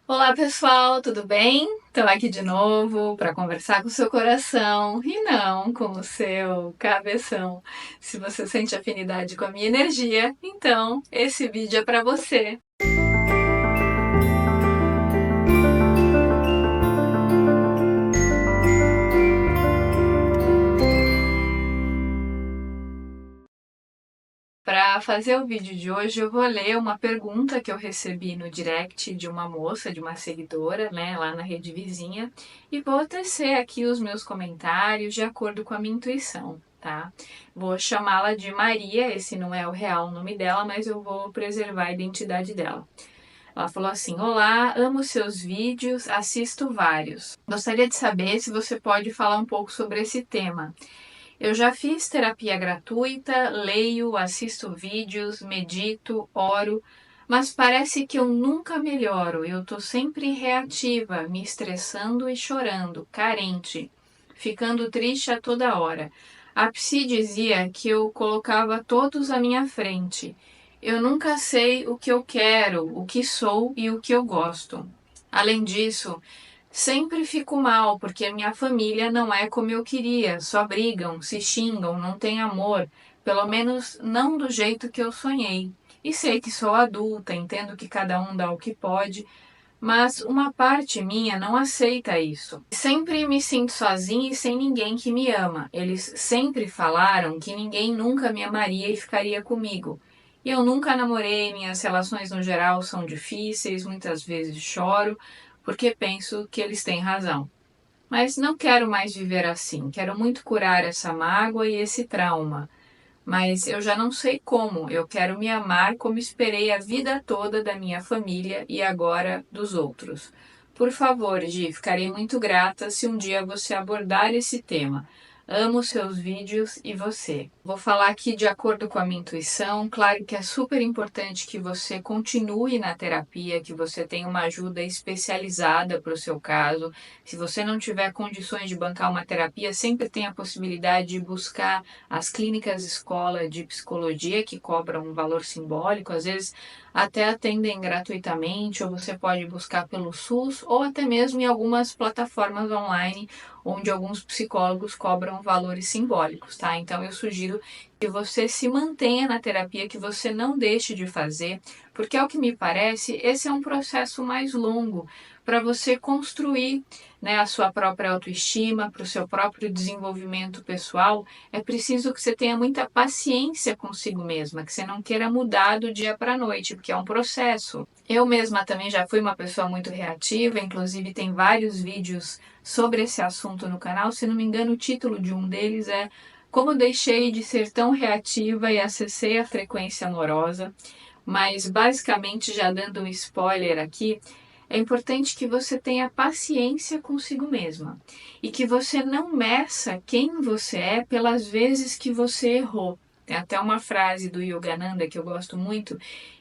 Olá pessoal, tudo bem? Estou aqui de novo para conversar com o seu coração e não com o seu cabeção. Se você sente afinidade com a minha energia, então esse vídeo é para você. Para fazer o vídeo de hoje, eu vou ler uma pergunta que eu recebi no direct de uma moça, de uma seguidora, né, lá na rede vizinha, e vou tecer aqui os meus comentários de acordo com a minha intuição, tá? Vou chamá-la de Maria, esse não é o real nome dela, mas eu vou preservar a identidade dela. Ela falou assim: Olá, amo seus vídeos, assisto vários. Gostaria de saber se você pode falar um pouco sobre esse tema. Eu já fiz terapia gratuita, leio, assisto vídeos, medito, oro, mas parece que eu nunca melhoro. Eu tô sempre reativa, me estressando e chorando, carente, ficando triste a toda hora. A psi dizia que eu colocava todos à minha frente. Eu nunca sei o que eu quero, o que sou e o que eu gosto. Além disso, sempre fico mal porque minha família não é como eu queria, só brigam, se xingam, não tem amor, pelo menos não do jeito que eu sonhei. E sei que sou adulta, entendo que cada um dá o que pode, mas uma parte minha não aceita isso. Sempre me sinto sozinha e sem ninguém que me ama. Eles sempre falaram que ninguém nunca me amaria e ficaria comigo. E eu nunca namorei, minhas relações no geral são difíceis, muitas vezes choro, porque penso que eles têm razão. Mas não quero mais viver assim, quero muito curar essa mágoa e esse trauma. Mas eu já não sei como, eu quero me amar como esperei a vida toda da minha família e agora dos outros. Por favor, Gi, ficarei muito grata se um dia você abordar esse tema. Amo seus vídeos e você. Vou falar aqui de acordo com a minha intuição. Claro que é super importante que você continue na terapia, que você tenha uma ajuda especializada para o seu caso. Se você não tiver condições de bancar uma terapia, sempre tem a possibilidade de buscar as clínicas escola de psicologia que cobram um valor simbólico, às vezes até atendem gratuitamente, ou você pode buscar pelo SUS, ou até mesmo em algumas plataformas online, onde alguns psicólogos cobram valores simbólicos, tá? Então eu sugiro que você se mantenha na terapia, que você não deixe de fazer, porque ao que me parece, esse é um processo mais longo para você construir, né, a sua própria autoestima, para o seu próprio desenvolvimento pessoal. É preciso que você tenha muita paciência consigo mesma, que você não queira mudar do dia para a noite, porque é um processo. Eu mesma também já fui uma pessoa muito reativa, inclusive tem vários vídeos sobre esse assunto no canal. Se não me engano, o título de um deles é Como deixei de ser tão reativa e acessei a frequência amorosa. Mas basicamente, já dando um spoiler aqui, é importante que você tenha paciência consigo mesma e que você não meça quem você é pelas vezes que você errou. Tem até uma frase do Yogananda que eu gosto muito,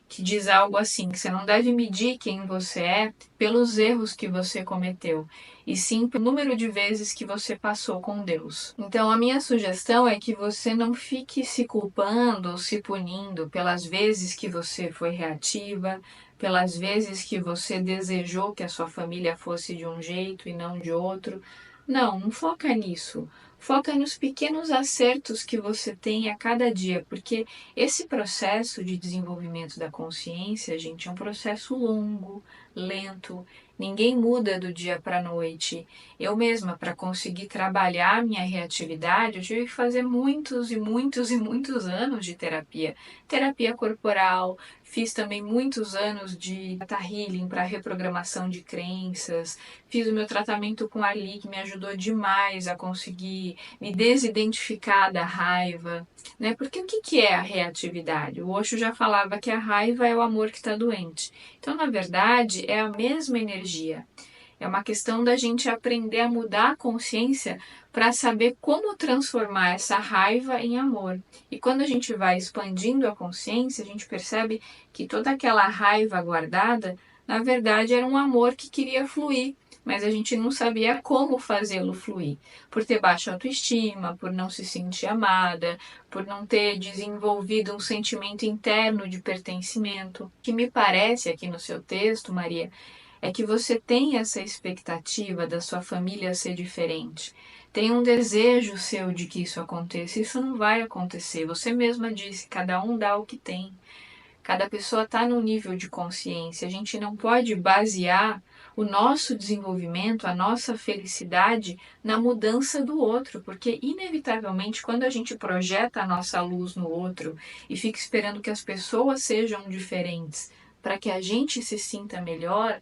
que diz algo assim, que você não deve medir quem você é pelos erros que você cometeu, e sim pelo número de vezes que você passou com Deus. Então a minha sugestão é que você não fique se culpando ou se punindo pelas vezes que você foi reativa, pelas vezes que você desejou que a sua família fosse de um jeito e não de outro. Não, não foca nisso. Foca nos pequenos acertos que você tem a cada dia, porque esse processo de desenvolvimento da consciência, gente, é um processo longo, lento. Ninguém muda do dia para a noite. Eu mesma, para conseguir trabalhar minha reatividade, eu tive que fazer muitos e muitos e muitos anos de terapia. Terapia corporal, fiz também muitos anos de Theta Healing para reprogramação de crenças. Fiz o meu tratamento com a Ali, que me ajudou demais a conseguir me desidentificar da raiva, né? Porque o que é a reatividade? O Osho já falava que a raiva é o amor que está doente. Então, na verdade, é a mesma energia. É uma questão da gente aprender a mudar a consciência para saber como transformar essa raiva em amor. E quando a gente vai expandindo a consciência, a gente percebe que toda aquela raiva guardada, na verdade, era um amor que queria fluir, mas a gente não sabia como fazê-lo fluir, por ter baixa autoestima, por não se sentir amada, por não ter desenvolvido um sentimento interno de pertencimento. O que me parece aqui no seu texto, Maria, é que você tem essa expectativa da sua família ser diferente. Tem um desejo seu de que isso aconteça. Isso não vai acontecer. Você mesma disse, cada um dá o que tem. Cada pessoa está num nível de consciência. A gente não pode basear o nosso desenvolvimento, a nossa felicidade na mudança do outro, porque inevitavelmente quando a gente projeta a nossa luz no outro e fica esperando que as pessoas sejam diferentes para que a gente se sinta melhor,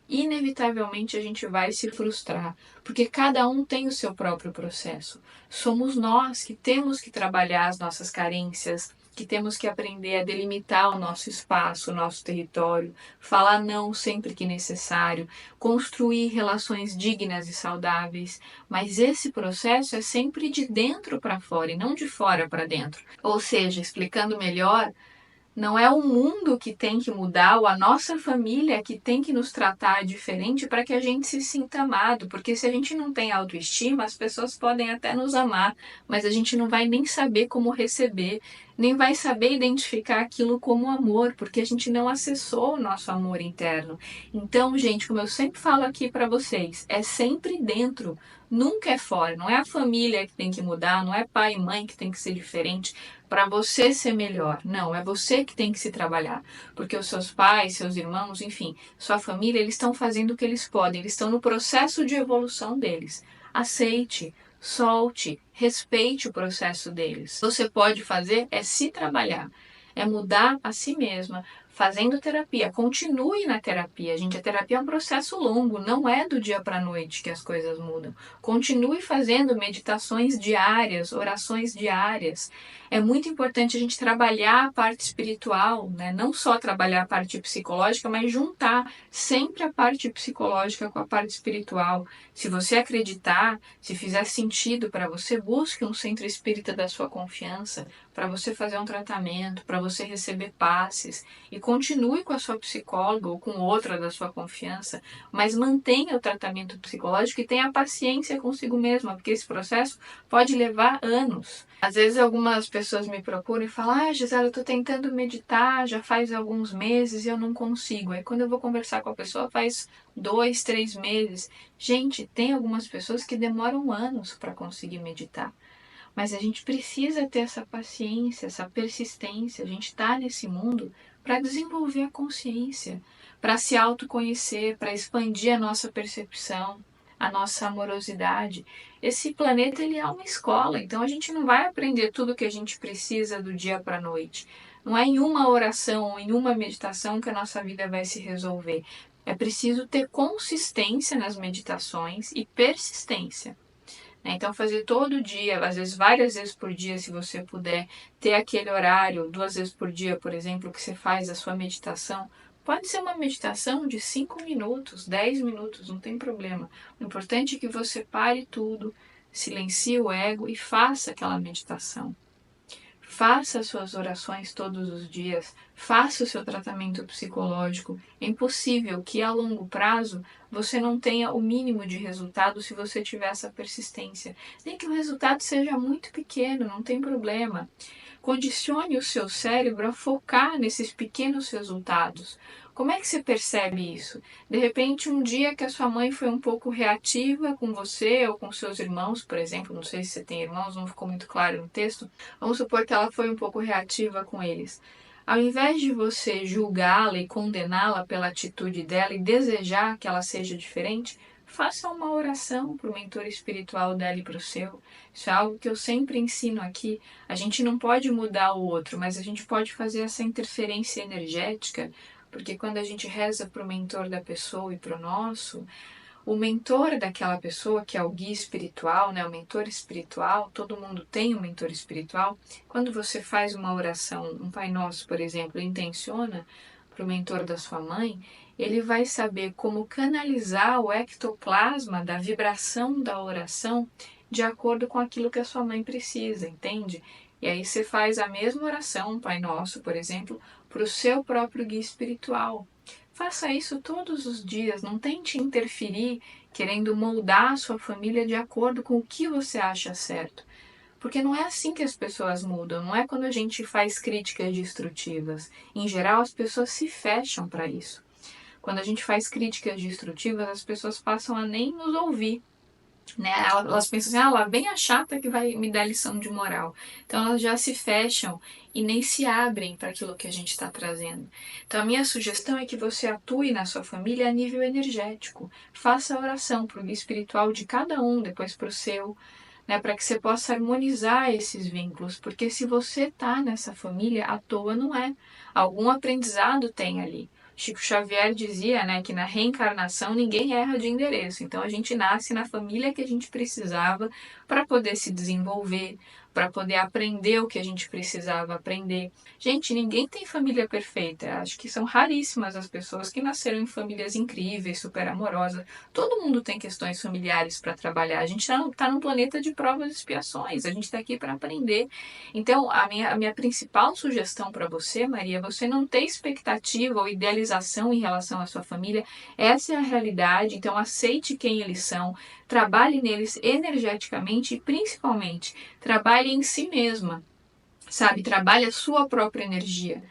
inevitavelmente a gente vai se frustrar, porque cada um tem o seu próprio processo. Somos nós que temos que trabalhar as nossas carências, que temos que aprender a delimitar o nosso espaço, o nosso território, falar não sempre que necessário, construir relações dignas e saudáveis. Mas esse processo é sempre de dentro para fora e não de fora para dentro. Ou seja, explicando melhor, não é o mundo que tem que mudar, ou a nossa família que tem que nos tratar diferente para que a gente se sinta amado. Porque se a gente não tem autoestima, as pessoas podem até nos amar, mas a gente não vai nem saber como receber, nem vai saber identificar aquilo como amor, porque a gente não acessou o nosso amor interno. Então, gente, como eu sempre falo aqui para vocês, é sempre dentro, nunca é fora. Não é a família que tem que mudar, não é pai e mãe que tem que ser diferente para você ser melhor. Não, é você que tem que se trabalhar, porque os seus pais, seus irmãos, enfim, sua família, eles estão fazendo o que eles podem, eles estão no processo de evolução deles. Aceite, solte, respeite o processo deles. O que você pode fazer é se trabalhar, é mudar a si mesma, fazendo terapia. Continue na terapia, gente. A terapia é um processo longo, não é do dia para a noite que as coisas mudam. Continue fazendo meditações diárias, orações diárias. É muito importante a gente trabalhar a parte espiritual, né? Não só trabalhar a parte psicológica, mas juntar sempre a parte psicológica com a parte espiritual. Se você acreditar, se fizer sentido para você, busque um centro espírita da sua confiança para você fazer um tratamento, para você receber passes e continue com a sua psicóloga ou com outra da sua confiança, mas mantenha o tratamento psicológico e tenha paciência consigo mesma, porque esse processo pode levar anos. Às vezes algumas pessoas me procuram e falam: "Ah, Gisela, eu tô tentando meditar já faz alguns meses e eu não consigo." Aí quando eu vou conversar com a pessoa faz 2, 3 meses. Gente, tem algumas pessoas que demoram anos para conseguir meditar. Mas a gente precisa ter essa paciência, essa persistência. A gente está nesse mundo para desenvolver a consciência, para se autoconhecer, para expandir a nossa percepção, a nossa amorosidade. Esse planeta ele é uma escola, então a gente não vai aprender tudo o que a gente precisa do dia para a noite. Não é em uma oração ou em uma meditação que a nossa vida vai se resolver. É preciso ter consistência nas meditações e persistência. Então, fazer todo dia, às vezes várias vezes por dia, se você puder, ter aquele horário, 2 vezes por dia, por exemplo, que você faz a sua meditação. Pode ser uma meditação de 5 minutos, 10 minutos, não tem problema. O importante é que você pare tudo, silencie o ego e faça aquela meditação. Faça as suas orações todos os dias, faça o seu tratamento psicológico. É impossível que a longo prazo você não tenha o mínimo de resultado se você tiver essa persistência. Nem que o resultado seja muito pequeno, não tem problema. Condicione o seu cérebro a focar nesses pequenos resultados. Como é que você percebe isso? De repente, um dia que a sua mãe foi um pouco reativa com você ou com seus irmãos, por exemplo, não sei se você tem irmãos, não ficou muito claro no texto. Vamos supor que ela foi um pouco reativa com eles. Ao invés de você julgá-la e condená-la pela atitude dela e desejar que ela seja diferente, faça uma oração para o mentor espiritual dela e para o seu. Isso é algo que eu sempre ensino aqui. A gente não pode mudar o outro, mas a gente pode fazer essa interferência energética, porque quando a gente reza para o mentor da pessoa e para o nosso, o mentor daquela pessoa, que é o guia espiritual, né, o mentor espiritual, todo mundo tem um mentor espiritual. Quando você faz uma oração, um Pai Nosso, por exemplo, e intenciona para o mentor da sua mãe, ele vai saber como canalizar o ectoplasma da vibração da oração de acordo com aquilo que a sua mãe precisa, entende? E aí você faz a mesma oração, um Pai Nosso, por exemplo, para o seu próprio guia espiritual. Faça isso todos os dias, não tente interferir querendo moldar a sua família de acordo com o que você acha certo. Porque não é assim que as pessoas mudam, não é quando a gente faz críticas destrutivas. Em geral, as pessoas se fecham para isso. Quando a gente faz críticas destrutivas, as pessoas passam a nem nos ouvir, né? Elas pensam assim, lá vem a chata que vai me dar lição de moral. Então elas já se fecham e nem se abrem para aquilo que a gente está trazendo. Então a minha sugestão é que você atue na sua família a nível energético. Faça a oração para o espiritual de cada um, depois para o seu, né, para que você possa harmonizar esses vínculos, porque se você está nessa família, à toa não é. Algum aprendizado tem ali. Chico Xavier dizia, né, que na reencarnação ninguém erra de endereço. Então a gente nasce na família que a gente precisava para poder se desenvolver, para poder aprender o que a gente precisava aprender. Gente, ninguém tem família perfeita. Acho que são raríssimas as pessoas que nasceram em famílias incríveis, super amorosas. Todo mundo tem questões familiares para trabalhar. A gente está num planeta de provas e expiações. A gente está aqui para aprender. Então, a minha principal sugestão para você, Maria, é você não ter expectativa ou idealização em relação à sua família. Essa é a realidade. Então, aceite quem eles são, trabalhe neles energeticamente e, principalmente, trabalhe em si mesma. Sabe? Trabalhe a sua própria energia.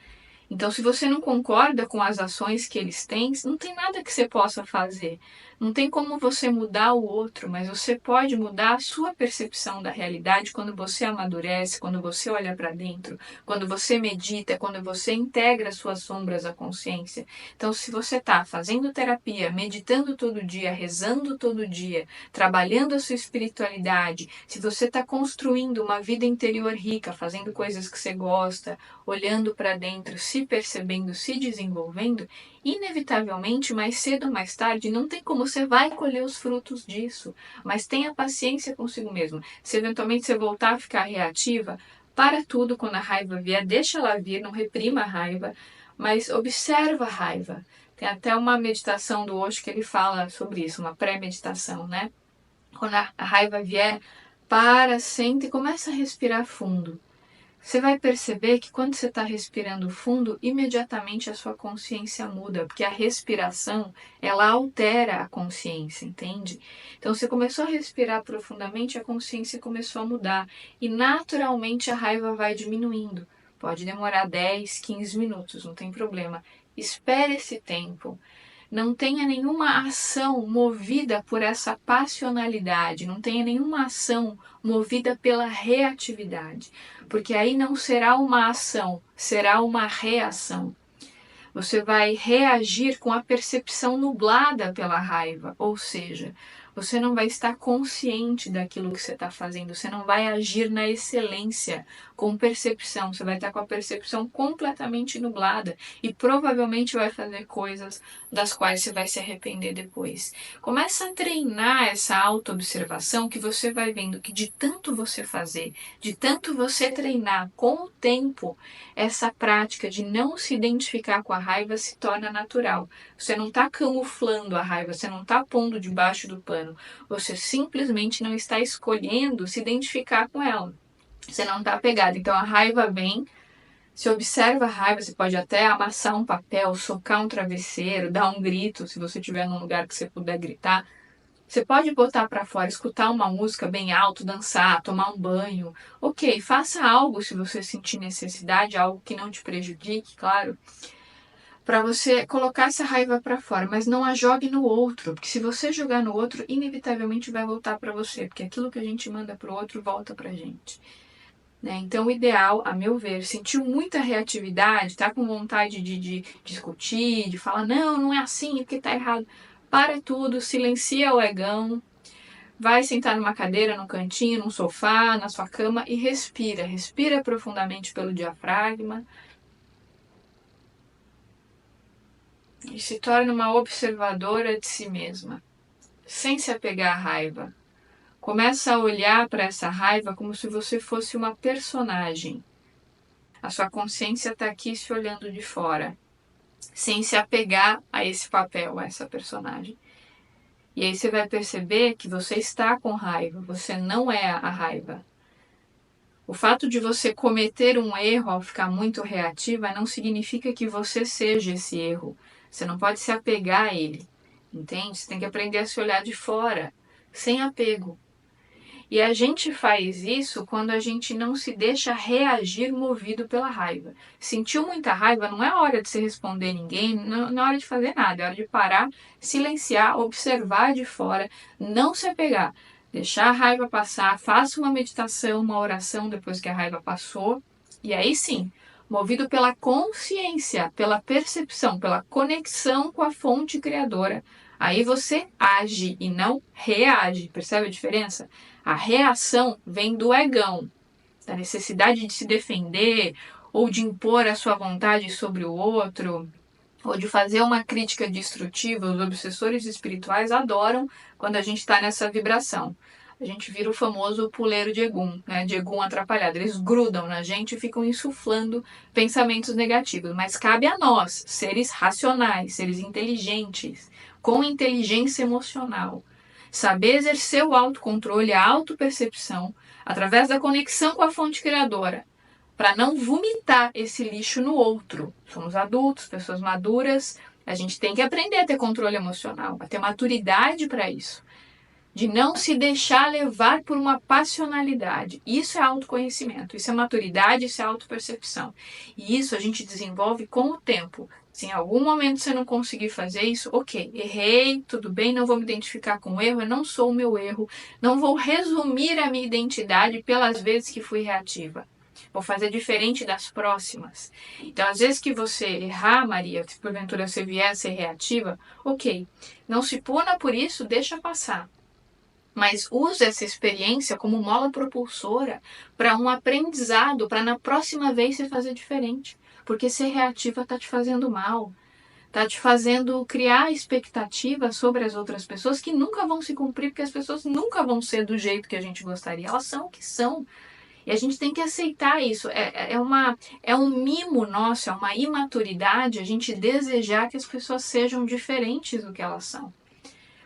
Então, se você não concorda com as ações que eles têm, não tem nada que você possa fazer. Não tem como você mudar o outro, mas você pode mudar a sua percepção da realidade quando você amadurece, quando você olha para dentro, quando você medita, quando você integra suas sombras à consciência. Então, se você está fazendo terapia, meditando todo dia, rezando todo dia, trabalhando a sua espiritualidade, se você está construindo uma vida interior rica, fazendo coisas que você gosta, olhando para dentro, se percebendo, se desenvolvendo, inevitavelmente, mais cedo ou mais tarde, não tem como você vai colher os frutos disso. Mas tenha paciência consigo mesmo. Se eventualmente você voltar a ficar reativa, para tudo quando a raiva vier, deixa ela vir, não reprima a raiva, mas observa a raiva. Tem até uma meditação do Osho que ele fala sobre isso, uma pré-meditação, né? Quando a raiva vier, para, senta e começa a respirar fundo. Você vai perceber que quando você está respirando fundo, imediatamente a sua consciência muda, porque a respiração, ela altera a consciência, entende? Então você começou a respirar profundamente, a consciência começou a mudar e naturalmente a raiva vai diminuindo. Pode demorar 10, 15 minutos, não tem problema. Espere esse tempo. Não tenha nenhuma ação movida por essa passionalidade, não tenha nenhuma ação movida pela reatividade, porque aí não será uma ação, será uma reação. Você vai reagir com a percepção nublada pela raiva, ou seja, você não vai estar consciente daquilo que você está fazendo, você não vai agir na excelência com percepção, você vai estar com a percepção completamente nublada e provavelmente vai fazer coisas das quais você vai se arrepender depois. Começa a treinar essa autoobservação que você vai vendo que de tanto você fazer, de tanto você treinar com o tempo, essa prática de não se identificar com a raiva se torna natural. Você não está camuflando a raiva, você não está pondo debaixo do pano, você simplesmente não está escolhendo se identificar com ela. Você não está apegado. Então a raiva vem, você observa a raiva, você pode até amassar um papel, socar um travesseiro, dar um grito, se você estiver num lugar que você puder gritar. Você pode botar para fora, escutar uma música bem alto, dançar, tomar um banho. Ok, faça algo se você sentir necessidade, algo que não te prejudique, claro, para você colocar essa raiva para fora, mas não a jogue no outro, porque se você jogar no outro, inevitavelmente vai voltar para você, porque aquilo que a gente manda para o outro volta para a gente. Né? Então, o ideal, a meu ver, sentiu muita reatividade, tá com vontade de discutir, de falar, não, não é assim, porque tá errado. Para tudo, silencia o egão, vai sentar numa cadeira, num cantinho, num sofá, na sua cama e respira. Respira profundamente pelo diafragma e se torna uma observadora de si mesma, sem se apegar à raiva. Começa a olhar para essa raiva como se você fosse uma personagem. A sua consciência está aqui se olhando de fora, sem se apegar a esse papel, a essa personagem. E aí você vai perceber que você está com raiva, você não é a raiva. O fato de você cometer um erro ao ficar muito reativa não significa que você seja esse erro. Você não pode se apegar a ele, entende? Você tem que aprender a se olhar de fora, sem apego. E a gente faz isso quando a gente não se deixa reagir movido pela raiva. Sentiu muita raiva, não é hora de se responder ninguém, não é hora de fazer nada, é hora de parar, silenciar, observar de fora, não se apegar, deixar a raiva passar, faça uma meditação, uma oração depois que a raiva passou, e aí sim, movido pela consciência, pela percepção, pela conexão com a fonte criadora, aí você age e não reage. Percebe a diferença? A reação vem do egão, da necessidade de se defender ou de impor a sua vontade sobre o outro, ou de fazer uma crítica destrutiva. Os obsessores espirituais adoram quando a gente está nessa vibração. A gente vira o famoso puleiro de Egum, né? De Egum atrapalhado. Eles grudam na gente e ficam insuflando pensamentos negativos. Mas cabe a nós, seres racionais, seres inteligentes, com inteligência emocional, saber exercer o autocontrole, a autopercepção, através da conexão com a fonte criadora, para não vomitar esse lixo no outro. Somos adultos, pessoas maduras, a gente tem que aprender a ter controle emocional, a ter maturidade para isso, de não se deixar levar por uma passionalidade. Isso é autoconhecimento, isso é maturidade, isso é autopercepção. E isso a gente desenvolve com o tempo. Se em algum momento você não conseguir fazer isso, ok, errei, tudo bem, não vou me identificar com o erro, eu não sou o meu erro, não vou resumir a minha identidade pelas vezes que fui reativa. Vou fazer diferente das próximas. Então, às vezes que você errar, Maria, se porventura você vier a ser reativa, ok, não se puna por isso, deixa passar. Mas use essa experiência como mola propulsora para um aprendizado, para na próxima vez você fazer diferente. Porque ser reativa está te fazendo mal. Está te fazendo criar expectativas sobre as outras pessoas que nunca vão se cumprir, porque as pessoas nunca vão ser do jeito que a gente gostaria. Elas são o que são. E a gente tem que aceitar isso. É um mimo nosso, é uma imaturidade a gente desejar que as pessoas sejam diferentes do que elas são.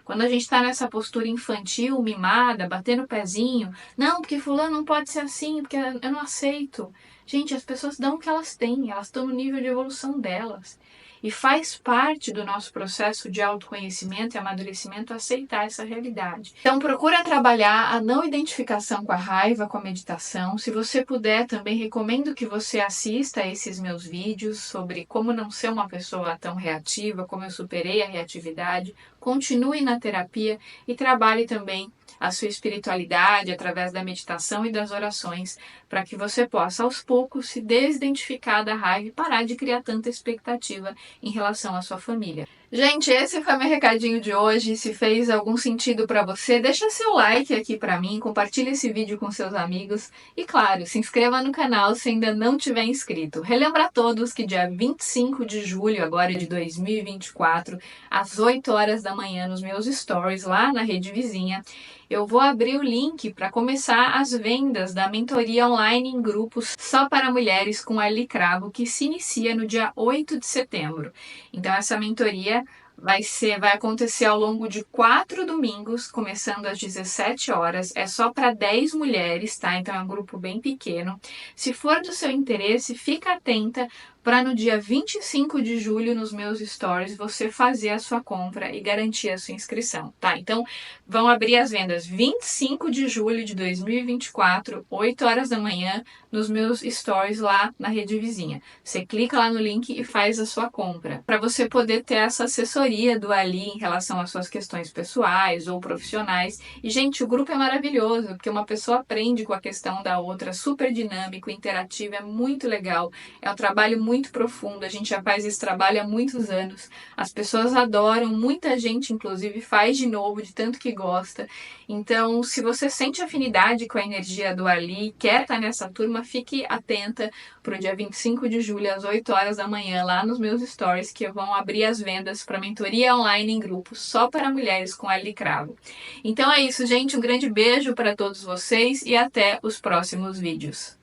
Quando a gente está nessa postura infantil, mimada, batendo o pezinho, não, porque fulano não pode ser assim, porque eu não aceito. Gente, as pessoas dão o que elas têm, elas estão no nível de evolução delas. E faz parte do nosso processo de autoconhecimento e amadurecimento aceitar essa realidade. Então procura trabalhar a não identificação com a raiva, com a meditação. Se você puder, também recomendo que você assista a esses meus vídeos sobre como não ser uma pessoa tão reativa, como eu superei a reatividade. Continue na terapia e trabalhe também a sua espiritualidade através da meditação e das orações, para que você possa aos poucos se desidentificar da raiva e parar de criar tanta expectativa em relação à sua família. Gente, esse foi meu recadinho de hoje. Se fez algum sentido para você, deixa seu like aqui para mim, compartilhe esse vídeo com seus amigos e, claro, se inscreva no canal se ainda não tiver inscrito. Relembra a todos que dia 25 de julho agora de 2024, às 8 horas da manhã, nos meus stories lá na Rede Vizinha, eu vou abrir o link para começar as vendas da mentoria online em grupos só para mulheres com Arli Cravo, que se inicia no dia 8 de setembro. Então essa mentoria vai acontecer ao longo de 4 domingos, começando às 17 horas. É só para 10 mulheres, tá? Então é um grupo bem pequeno. Se for do seu interesse, fica atenta para no dia 25 de julho, nos meus stories, você fazer a sua compra e garantir a sua inscrição, tá? Então, vão abrir as vendas 25 de julho de 2024, 8 horas da manhã, nos meus stories lá na Rede Vizinha. Você clica lá no link e faz a sua compra, para você poder ter essa assessoria do Arli em relação às suas questões pessoais ou profissionais. E, gente, o grupo é maravilhoso, porque uma pessoa aprende com a questão da outra, super dinâmico, interativo, é muito legal. É um trabalho muito profundo, a gente já faz esse trabalho há muitos anos. As pessoas adoram, muita gente, inclusive, faz de novo, de tanto que gosta. Então, se você sente afinidade com a energia do Arli, quer estar nessa turma, fique atenta para o dia 25 de julho, às 8 horas da manhã, lá nos meus stories, que vão abrir as vendas para mentoria online em grupo, só para mulheres com Arli Cravo. Então é isso, gente. Um grande beijo para todos vocês e até os próximos vídeos.